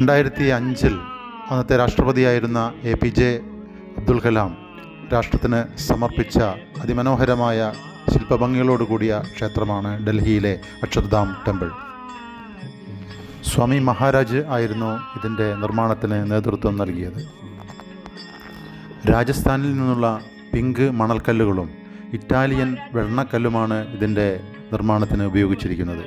2005 അന്നത്തെ രാഷ്ട്രപതിയായിരുന്ന APJ അബ്ദുൽ കലാം രാഷ്ട്രത്തിന് സമർപ്പിച്ച അതിമനോഹരമായ ശില്പഭംഗികളോടുകൂടിയ ക്ഷേത്രമാണ് ഡൽഹിയിലെ അക്ഷർധാം ടെമ്പിൾ. സ്വാമി മഹാരാജ് ആയിരുന്നു ഇതിൻ്റെ നിർമ്മാണത്തിന് നേതൃത്വം നൽകിയത്. രാജസ്ഥാനിൽ നിന്നുള്ള പിങ്ക് മണൽക്കല്ലുകളും ഇറ്റാലിയൻ വെണ്ണക്കല്ലുമാണ് ഇതിൻ്റെ നിർമ്മാണത്തിന് ഉപയോഗിച്ചിരിക്കുന്നത്.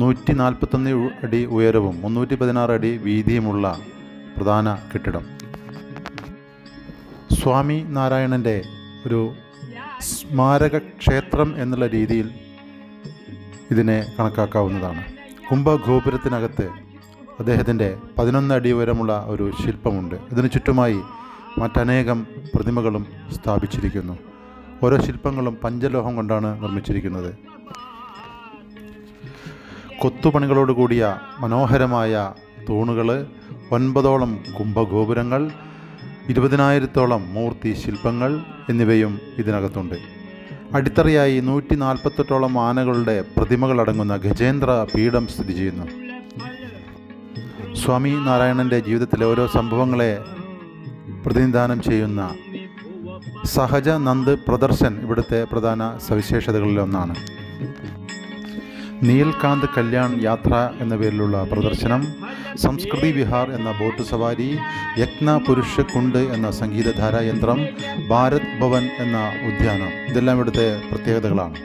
141 അടി ഉയരവും 316 അടി വീതിയുമുള്ള പ്രധാന കെട്ടിടം. സ്വാമി നാരായണൻ്റെ ഒരു സ്മാരക ക്ഷേത്രം എന്നുള്ള രീതിയിൽ ഇതിനെ കണക്കാക്കാവുന്നതാണ്. കുംഭഗോപുരത്തിനകത്ത് അദ്ദേഹത്തിൻ്റെ 11 അടി ഉയരമുള്ള ഒരു ശില്പമുണ്ട്. ഇതിനു ചുറ്റുമായി മറ്റനേകം പ്രതിമകളും സ്ഥാപിച്ചിരിക്കുന്നു. ഓരോ ശില്പങ്ങളും പഞ്ചലോഹം കൊണ്ടാണ് നിർമ്മിച്ചിരിക്കുന്നത്. കൊത്തുപണികളോടുകൂടിയ മനോഹരമായ തൂണുകൾ, 9ഓളം കുംഭഗോപുരങ്ങൾ, 20,000-ഓളം മൂർത്തി ശില്പങ്ങൾ എന്നിവയും ഇതിനകത്തുണ്ട്. അടിത്തറയായി 148ഓളം ആനകളുടെ പ്രതിമകളടങ്ങുന്ന ഗജേന്ദ്ര പീഠം സ്ഥിതി ചെയ്യുന്നു. സ്വാമി നാരായണൻ്റെ ജീവിതത്തിലെ ഓരോ സംഭവങ്ങളെ പ്രതിനിധാനം ചെയ്യുന്ന സഹജ നന്ദ് പ്രദർശൻ ഇവിടുത്തെ പ്രധാന സവിശേഷതകളിലൊന്നാണ്. നീൽകാന്ത് കല്യാൺ യാത്ര എന്ന പേരിലുള്ള പ്രദർശനം, സംസ്കൃതി വിഹാർ എന്ന ബോട്ട് സവാരി, യജ്ഞ പുരുഷ കുണ്ട് എന്ന സംഗീതധാരാ യന്ത്രം, ഭാരത് ഭവൻ എന്ന ഉദ്യാനം, ഇതെല്ലാം ഇവിടുത്തെ പ്രത്യേകതകളാണ്.